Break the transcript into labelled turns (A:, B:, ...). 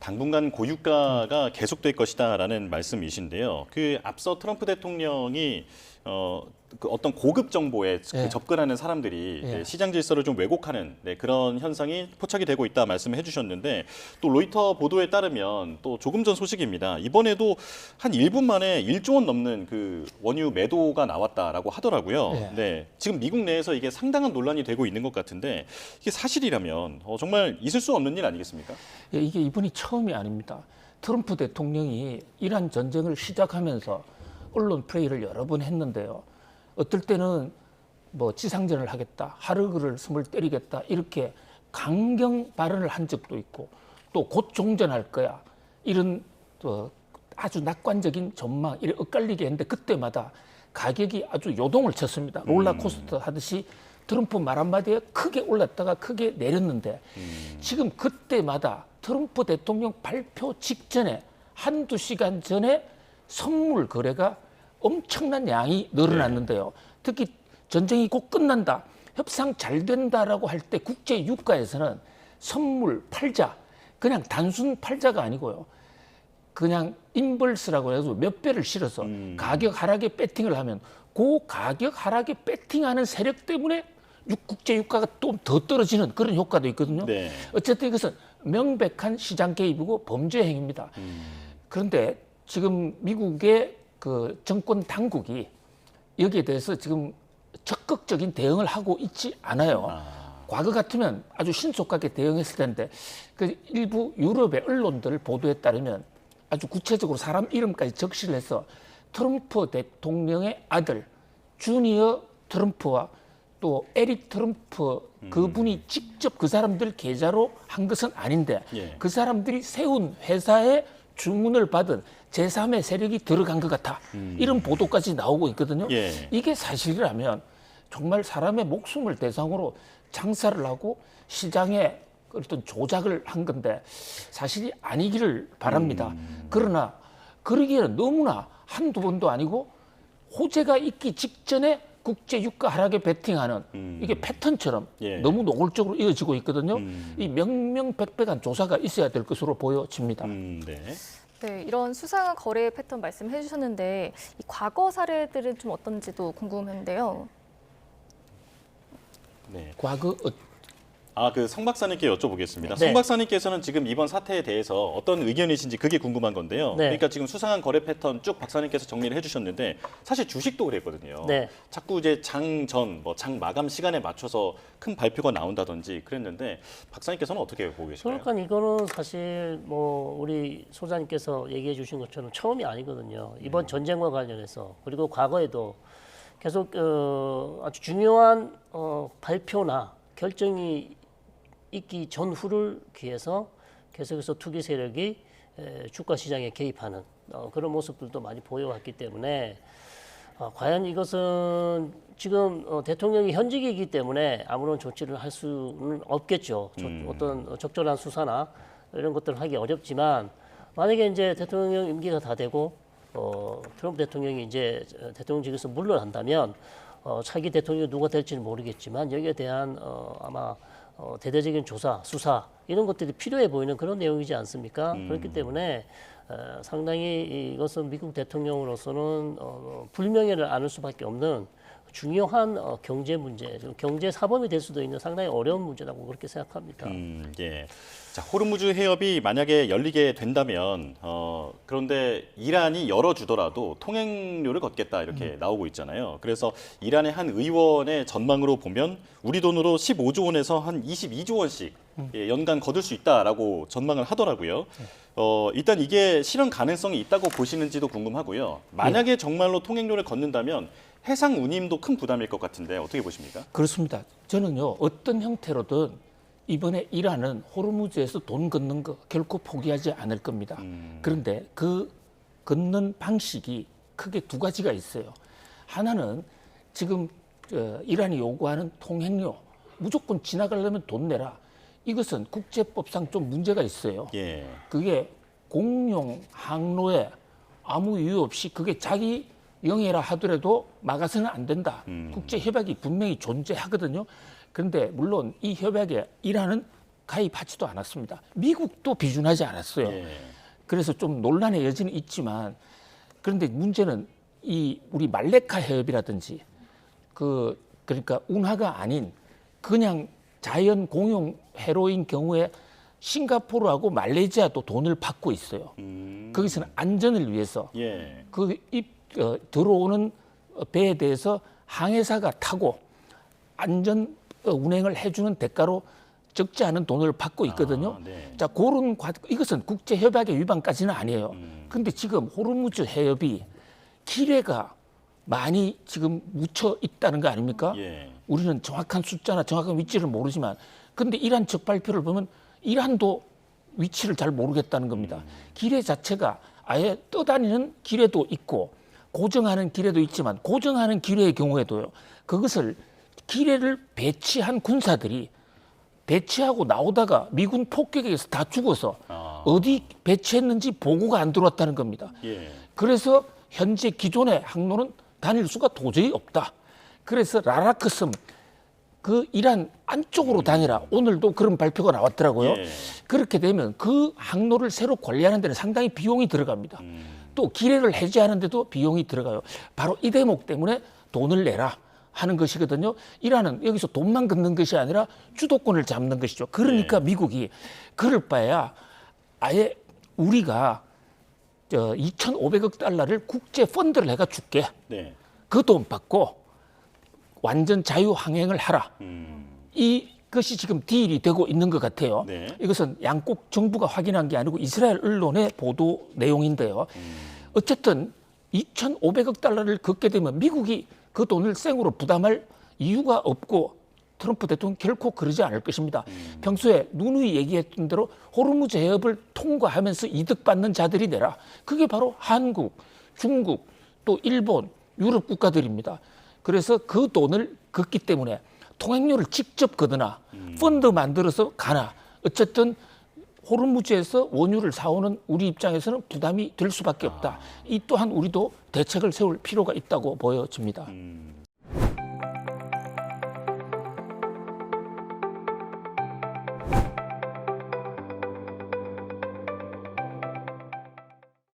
A: 당분간 고유가가 계속될 것이다라는 말씀이신데요. 그 앞서 트럼프 대통령이 그 어떤 고급 정보에 그
B: 예.
A: 접근하는 사람들이
B: 예.
A: 시장 질서를 좀 왜곡하는 그런 현상이 포착이 되고 있다 말씀해 주셨는데 또 로이터 보도에 따르면 또 조금 전 소식입니다. 이번에도 한 1분 만에 1조 원 넘는 그 원유 매도가 나왔다라고 하더라고요.
B: 예.
A: 네, 지금 미국 내에서 이게 상당한 논란이 되고 있는 것 같은데 이게 사실이라면 정말 있을 수 없는 일 아니겠습니까?
B: 예, 이게 이번이 처음이 아닙니다. 트럼프 대통령이 이란 전쟁을 시작하면서 언론 플레이를 여러 번 했는데요. 어떨 때는 뭐 지상전을 하겠다, 하르그를 숨을 때리겠다 이렇게 강경 발언을 한 적도 있고 또 곧 종전할 거야 이런 아주 낙관적인 전망 이렇게 엇갈리게 했는데 그때마다 가격이 아주 요동을 쳤습니다. 롤러코스터 하듯이 트럼프 말 한마디에 크게 올랐다가 크게 내렸는데 지금 그때마다 트럼프 대통령 발표 직전에 한두 시간 전에 선물 거래가 엄청난 양이 늘어났는데요. 특히 전쟁이 곧 끝난다, 협상 잘 된다라고 할 때 국제 유가에서는 선물 팔자, 그냥 단순 팔자가 아니고요. 그냥 인벌스라고 해서 몇 배를 실어서 가격 하락에 배팅을 하면 그 가격 하락에 배팅하는 세력 때문에 국제 유가가 또 더 떨어지는 그런 효과도 있거든요.
A: 네.
B: 어쨌든 이것은 명백한 시장 개입이고 범죄 행위입니다. 그런데 지금 미국의 그 정권 당국이 여기에 대해서 지금 적극적인 대응을 하고 있지 않아요. 과거 같으면 아주 신속하게 대응했을 텐데 그 일부 유럽의 언론들 보도에 따르면 아주 구체적으로 사람 이름까지 적시를 해서 트럼프 대통령의 아들 주니어 트럼프와 또 에릭 트럼프 그분이 직접 그 사람들 계좌로 한 것은 아닌데
A: 예.
B: 그 사람들이 세운 회사에 주문을 받은 제3의 세력이 들어간 것 같아. 이런 보도까지 나오고 있거든요.
A: 예.
B: 이게 사실이라면 정말 사람의 목숨을 대상으로 장사를 하고 시장에 어떤 조작을 한 건데 사실이 아니기를 바랍니다. 그러나 그러기에는 너무나 한두 번도 아니고 호재가 있기 직전에 국제 유가 하락에 베팅하는 이게 패턴처럼
A: 예.
B: 너무 노골적으로 이어지고 있거든요. 이 명명백백한 조사가 있어야 될 것으로 보여집니다.
A: 네.
C: 네, 이런 수상한 거래 패턴 말씀해 주셨는데 이 과거 사례들은 좀 어떤지도 궁금한데요.
A: 네.
B: 과거
A: 그 성 박사님께 여쭤보겠습니다.
D: 네.
A: 성 박사님께서는 지금 이번 사태에 대해서 어떤 의견이신지 그게 궁금한 건데요.
D: 네.
A: 그러니까 지금 수상한 거래 패턴 쭉 박사님께서 정리를 해주셨는데 사실 주식도 그랬거든요.
D: 네.
A: 자꾸 이제 장 전, 장 마감 시간에 맞춰서 큰 발표가 나온다든지 그랬는데 박사님께서는 어떻게 보고 계실까요?
D: 그러니까 이거는 사실 뭐 우리 소장님께서 얘기해 주신 것처럼 처음이 아니거든요. 이번 전쟁과 관련해서 그리고 과거에도 계속 아주 중요한 발표나 결정이 있기 전후를 기해서 계속해서 투기 세력이 주가 시장에 개입하는 그런 모습들도 많이 보여왔기 때문에 과연 이것은 지금 대통령이 현직이기 때문에 아무런 조치를 할 수는 없겠죠. 어떤 적절한 수사나 이런 것들을 하기 어렵지만 만약에 이제 대통령 임기가 다 되고 트럼프 대통령이 이제 대통령직에서 물러난다면 차기 대통령이 누가 될지는 모르겠지만 여기에 대한 아마 대대적인 조사, 수사 이런 것들이 필요해 보이는 그런 내용이지 않습니까? 그렇기 때문에 상당히 이것은 미국 대통령으로서는 불명예를 안을 수밖에 없는 중요한 경제 문제, 경제 사범이 될 수도 있는 상당히 어려운 문제라고 그렇게 생각합니다.
A: 예. 자, 호르무즈 해협이 만약에 열리게 된다면 그런데 이란이 열어주더라도 통행료를 걷겠다 이렇게 나오고 있잖아요. 그래서 이란의 한 의원의 전망으로 보면 우리 돈으로 15조 원에서 한 22조 원씩 연간 거둘 수 있다라고 전망을 하더라고요. 일단 이게 실현 가능성이 있다고 보시는지도 궁금하고요. 만약에 정말로 통행료를 걷는다면 해상 운임도 큰 부담일 것 같은데 어떻게 보십니까?
B: 그렇습니다. 저는요 어떤 형태로든 이번에 이란은 호르무즈에서 돈 걷는 거 결코 포기하지 않을 겁니다. 그런데 그 걷는 방식이 크게 두 가지가 있어요. 하나는 지금 이란이 요구하는 통행료 무조건 지나가려면 돈 내라. 이것은 국제법상 좀 문제가 있어요.
A: 예.
B: 그게 공용 항로에 아무 이유 없이 그게 자기 영해라 하더라도 막아서는 안 된다. 국제 협약이 분명히 존재하거든요. 그런데 물론 이 협약에 이란은 가입하지도 않았습니다. 미국도 비준하지 않았어요.
A: 예.
B: 그래서 좀 논란의 여지는 있지만 그런데 문제는 이 우리 말레카 해협이라든지 그러니까 운하가 아닌 그냥 자연 공용 해로인 경우에 싱가포르하고 말레이시아도 돈을 받고 있어요. 거기서는 안전을 위해서
A: 예.
B: 들어오는 배에 대해서 항해사가 타고 안전 운행을 해주는 대가로 적지 않은 돈을 받고 있거든요.
A: 네.
B: 자, 그런 이것은 국제 협약의 위반까지는 아니에요. 근데 지금 호르무즈 해협이 기뢰가 많이 지금 묻혀 있다는 거 아닙니까?
A: 예.
B: 우리는 정확한 숫자나 정확한 위치를 모르지만, 근데 이란 측 발표를 보면 이란도 위치를 잘 모르겠다는 겁니다. 기뢰 자체가 아예 떠다니는 기뢰도 있고 고정하는 기뢰도 있지만 고정하는 기뢰의 경우에도요. 그것을 기뢰를 배치한 군사들이 배치하고 나오다가 미군 폭격에서 다 죽어서 어디 배치했는지 보고가 안 들어왔다는 겁니다.
A: 예.
B: 그래서 현재 기존의 항로는 다닐 수가 도저히 없다. 그래서 라라크 섬 그 이란 안쪽으로 다니라. 오늘도 그런 발표가 나왔더라고요.
A: 예.
B: 그렇게 되면 그 항로를 새로 관리하는 데는 상당히 비용이 들어갑니다. 또 기뢰를 해제하는 데도 비용이 들어가요. 바로 이 대목 때문에 돈을 내라 하는 것이거든요. 이란은 여기서 돈만 걷는 것이 아니라 주도권을 잡는 것이죠. 그러니까 미국이 그럴 바에야 아예 우리가 2,500억 달러를 국제 펀드를 해가 줄게.
A: 네.
B: 그 돈 받고 완전 자유 항행을 하라. 이것이 지금 딜이 되고 있는 것 같아요.
A: 네.
B: 이것은 양국 정부가 확인한 게 아니고 이스라엘 언론의 보도 내용인데요. 어쨌든 2,500억 달러를 걷게 되면 미국이 그 돈을 생으로 부담할 이유가 없고 트럼프 대통령 결코 그러지 않을 것입니다. 평소에 누누이 얘기했던 대로 호르무즈 해협을 통과하면서 이득받는 자들이 내라. 그게 바로 한국, 중국, 또 일본, 유럽 국가들입니다. 그래서 그 돈을 걷기 때문에 통행료를 직접 걷거나 펀드 만들어서 가나 어쨌든 호르무즈에서 원유를 사오는 우리 입장에서는 부담이 될 수밖에 없다. 이 또한 우리도 대책을 세울 필요가 있다고 보여집니다.